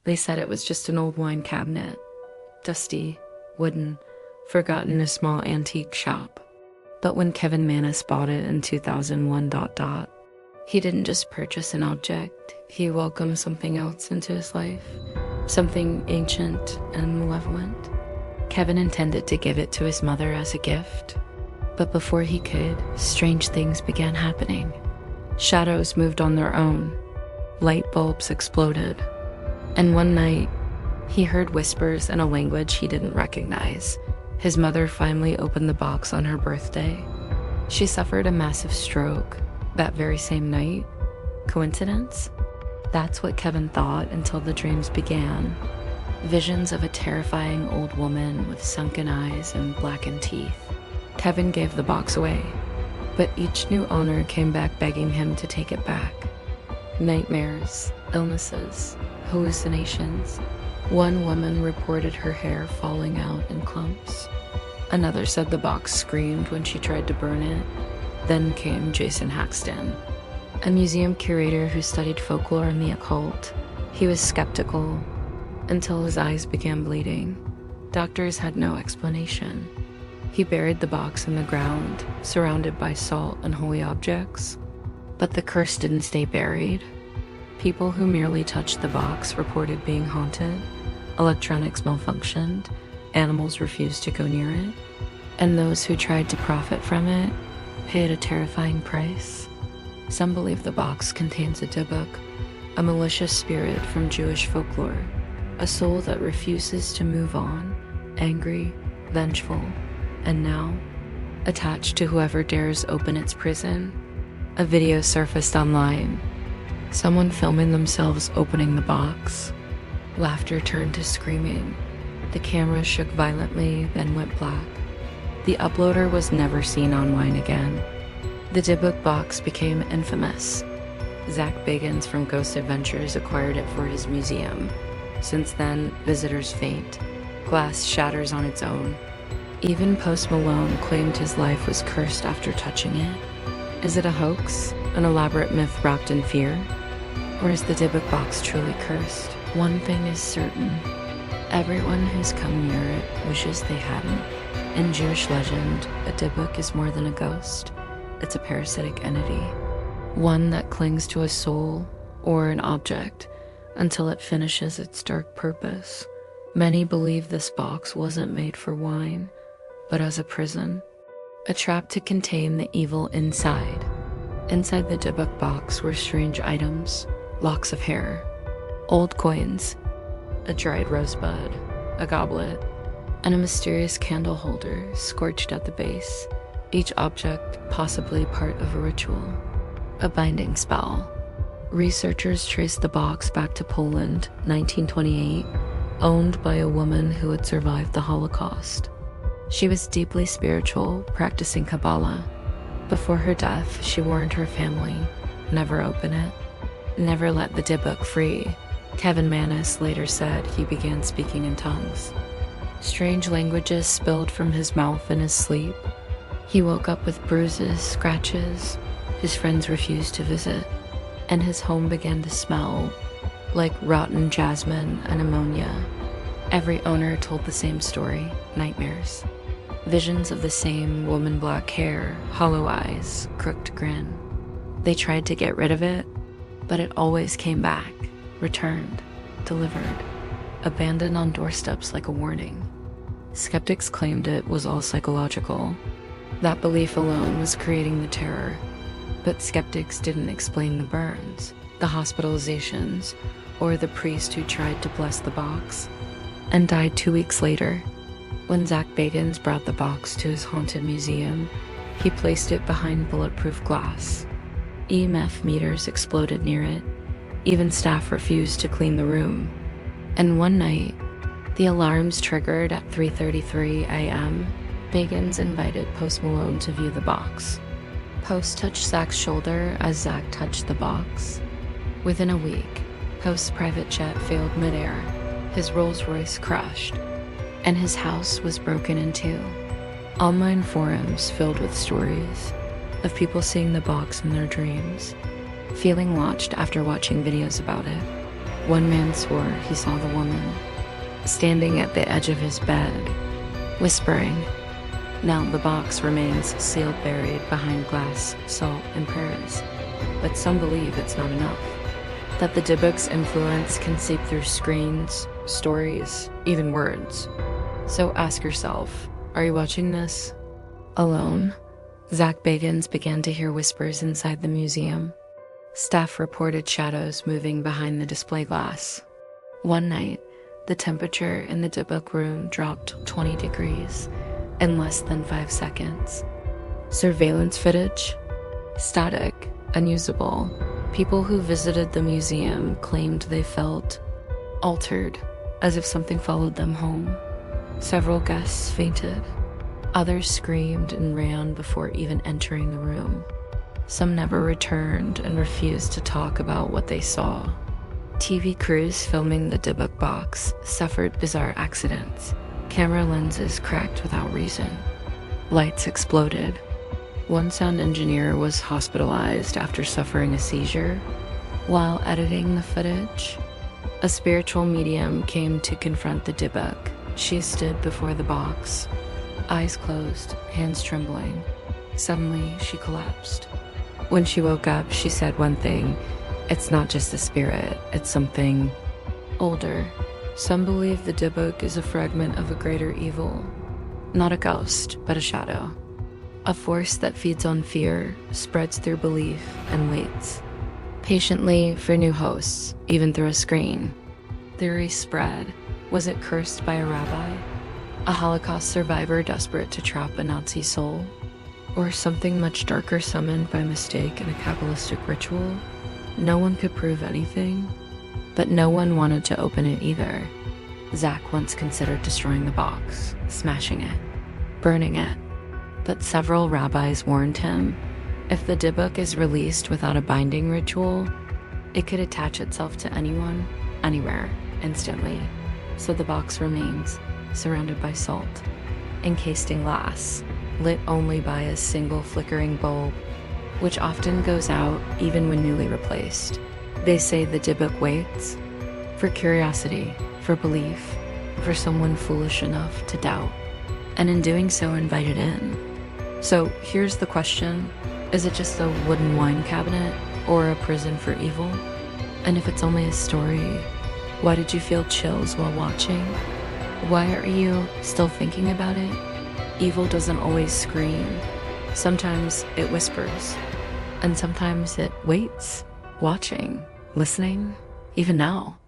They said it was just an old wine cabinet, dusty, wooden, forgotten in a small antique shop. But when Kevin Mannis bought it in 2001, he didn't just purchase an object, he welcomed something else into his life, something ancient and malevolent. Kevin intended to give it to his mother as a gift, but before he could, strange things began happening. Shadows moved on their own, light bulbs exploded, and one night, he heard whispers in a language he didn't recognize. His mother finally opened the box on her birthday. She suffered a massive stroke that very same night. Coincidence? That's what Kevin thought until the dreams began. Visions of a terrifying old woman with sunken eyes and blackened teeth. Kevin gave the box away, but each new owner came back begging him to take it back. Nightmares, illnesses, hallucinations. One woman reported her hair falling out in clumps. Another said the box screamed when she tried to burn it. Then came Jason Haxton, a museum curator who studied folklore and the occult. He was skeptical until his eyes began bleeding. Doctors had no explanation. He buried the box in the ground, surrounded by salt and holy objects. But the curse didn't stay buried. People who merely touched the box reported being haunted. Electronics malfunctioned. Animals refused to go near it. And those who tried to profit from it paid a terrifying price. Some believe the box contains a Dybbuk, a malicious spirit from Jewish folklore, a soul that refuses to move on, angry, vengeful, and now, attached to whoever dares open its prison. A video surfaced online. Someone filming themselves opening the box. Laughter turned to screaming. The camera shook violently, then went black. The uploader was never seen online again. The Dybbuk Box became infamous. Zak Bagans from Ghost Adventures acquired it for his museum. Since then, visitors faint. Glass shatters on its own. Even Post Malone claimed his life was cursed after touching it. Is it a hoax? An elaborate myth wrapped in fear? Or is the Dybbuk Box truly cursed? One thing is certain. Everyone who's come near it wishes they hadn't. In Jewish legend, a Dybbuk is more than a ghost. It's a parasitic entity. One that clings to a soul or an object until it finishes its dark purpose. Many believe this box wasn't made for wine, but as a prison. A trap to contain the evil inside. Inside the Dybbuk Box were strange items, locks of hair, old coins, a dried rosebud, a goblet, and a mysterious candle holder scorched at the base, each object possibly part of a ritual, a binding spell. Researchers traced the box back to Poland, 1928, owned by a woman who had survived the Holocaust. She was deeply spiritual, practicing Kabbalah. Before her death, she warned her family, never open it, never let the Dybbuk free. Kevin Mannis later said he began speaking in tongues. Strange languages spilled from his mouth in his sleep. He woke up with bruises, scratches. His friends refused to visit, and his home began to smell like rotten jasmine and ammonia. Every owner told the same story, nightmares. Visions of the same woman, black hair, hollow eyes, crooked grin. They tried to get rid of it, but it always came back, returned, delivered, abandoned on doorsteps like a warning. Skeptics claimed it was all psychological. That belief alone was creating the terror. But skeptics didn't explain the burns, the hospitalizations, or the priest who tried to bless the box and died 2 weeks later. When Zak Bagans brought the box to his haunted museum, he placed it behind bulletproof glass. EMF meters exploded near it. Even staff refused to clean the room. And one night, the alarms triggered at 3:33 a.m. Bagans invited Post Malone to view the box. Post touched Zak's shoulder as Zak touched the box. Within a week, Post's private jet failed midair, his Rolls-Royce crushed, and his house was broken in two. Online forums filled with stories of people seeing the box in their dreams, feeling watched after watching videos about it. One man swore he saw the woman standing at the edge of his bed, whispering. Now the box remains sealed, buried behind glass, salt, and prayers. But some believe it's not enough. That the Dybbuk's influence can seep through screens, stories, even words. So ask yourself, are you watching this alone? Zak Bagans began to hear whispers inside the museum. Staff reported shadows moving behind the display glass. One night, the temperature in the Dybbuk room dropped 20 degrees in less than 5 seconds. Surveillance footage? Static, unusable. People who visited the museum claimed they felt altered, as if something followed them home. Several guests fainted. Others screamed and ran before even entering the room. Some never returned and refused to talk about what they saw. TV crews filming the Dybbuk Box suffered bizarre accidents. Camera lenses cracked without reason. Lights exploded. One sound engineer was hospitalized after suffering a seizure. While editing the footage, a spiritual medium came to confront the Dybbuk. She stood before the box, eyes closed, hands trembling. Suddenly, she collapsed. When she woke up, she said one thing: it's not just a spirit, it's something older. Some believe the Dybbuk is a fragment of a greater evil. Not a ghost, but a shadow. A force that feeds on fear, spreads through belief, and waits patiently for new hosts, even through a screen. Theories spread. Was it cursed by a rabbi? A Holocaust survivor desperate to trap a Nazi soul? Or something much darker summoned by mistake in a Kabbalistic ritual? No one could prove anything, but no one wanted to open it either. Zak once considered destroying the box, smashing it, burning it. But several rabbis warned him, if the Dybbuk is released without a binding ritual, it could attach itself to anyone, anywhere, instantly. So the box remains, surrounded by salt, encased in glass, lit only by a single flickering bulb, which often goes out even when newly replaced. They say the Dybbuk waits for curiosity, for belief, for someone foolish enough to doubt, and in doing so invite it in. So here's the question: is it just a wooden wine cabinet or a prison for evil? And if it's only a story, why did you feel chills while watching? Why are you still thinking about it? Evil doesn't always scream. Sometimes it whispers, and sometimes it waits, watching, listening, even now.